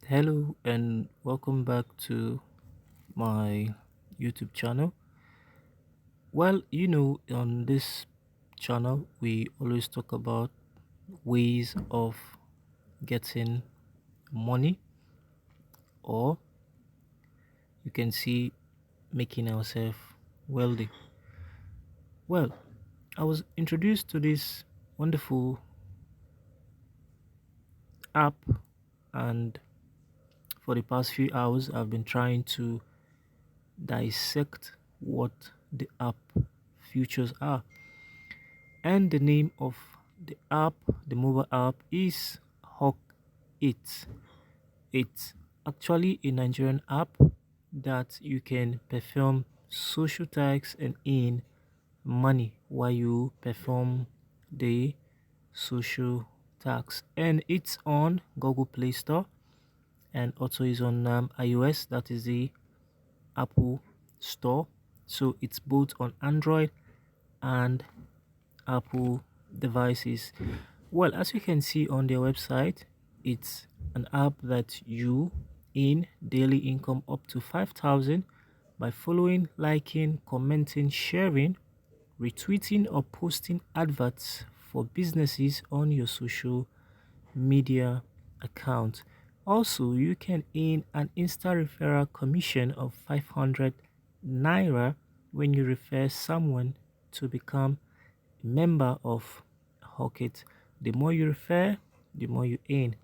Hello and welcome back to my YouTube channel. On this channel, we always talk about ways of getting money, or you can see making ourselves wealthy. Well, I was introduced to this wonderful app, and for the past few hours, I've been trying to dissect what the app features are. And the name of the app, the mobile app, is Hawkit. It's actually a Nigerian app that you can perform social tasks and earn money while you perform the social tasks. And it's on Google Play Store and also is on iOS, that is the Apple Store. So it's both on Android and Apple devices. Well, as you can see on their website, it's an app that you earn daily income up to 5,000 by following, liking, commenting, sharing, retweeting, or posting adverts for businesses on your social media account. Also, you can earn an Insta referral commission of 500 naira when you refer someone to become a member of Hawkit. The more you refer, the more you earn.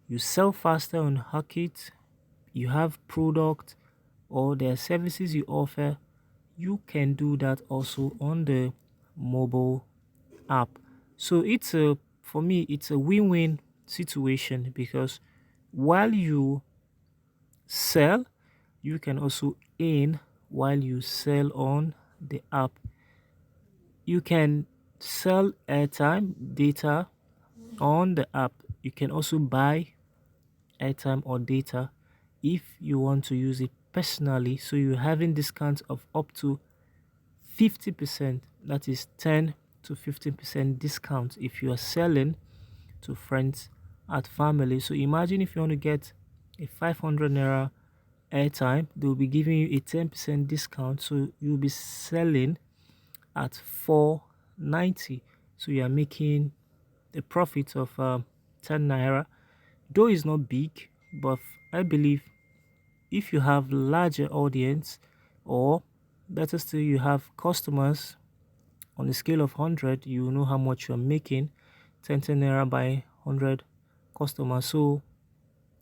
You sell faster on Hawkit, you have product or there are services you offer, you can do that also on the mobile app. So for me it's a win-win situation because while you sell, you can also earn while you sell on the app. You can sell airtime, data on the app. You can also buy airtime or data if you want to use it personally. So you're having discounts of up to 50%, that is 10 to 15% discount if you are selling to friends at family. So imagine if you want to get a 500 naira airtime, they'll be giving you a 10% discount, so you'll be selling at 490. So you are making a profit of 10 naira, though it's not big, but I believe if you have larger audience, or better still you have customers on a scale of 100, you know how much you're making. 10 naira by 100 customers. So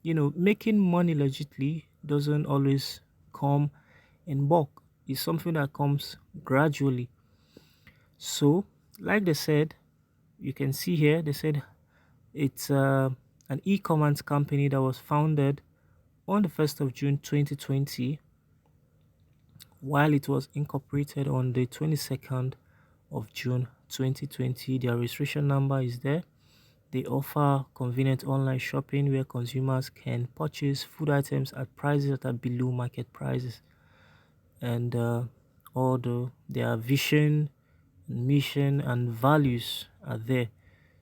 making money legitly doesn't always come in bulk. It's something that comes gradually. So like they said, you can see here, they said it's an e-commerce company that was founded on the 1st of June 2020, while it was incorporated on the 22nd of June 2020. Their registration number is there. They offer convenient online shopping where consumers can purchase food items at prices that are below market prices. And all their vision, mission, and values are there.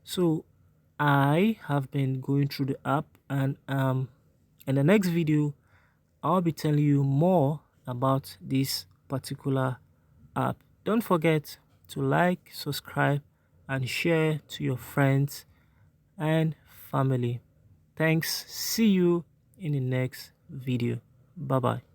So I have been going through the app, and in the next video, I'll be telling you more about this particular app. Don't forget to like, subscribe, and share to your friends and family. Thanks. See you in the next video. Bye bye.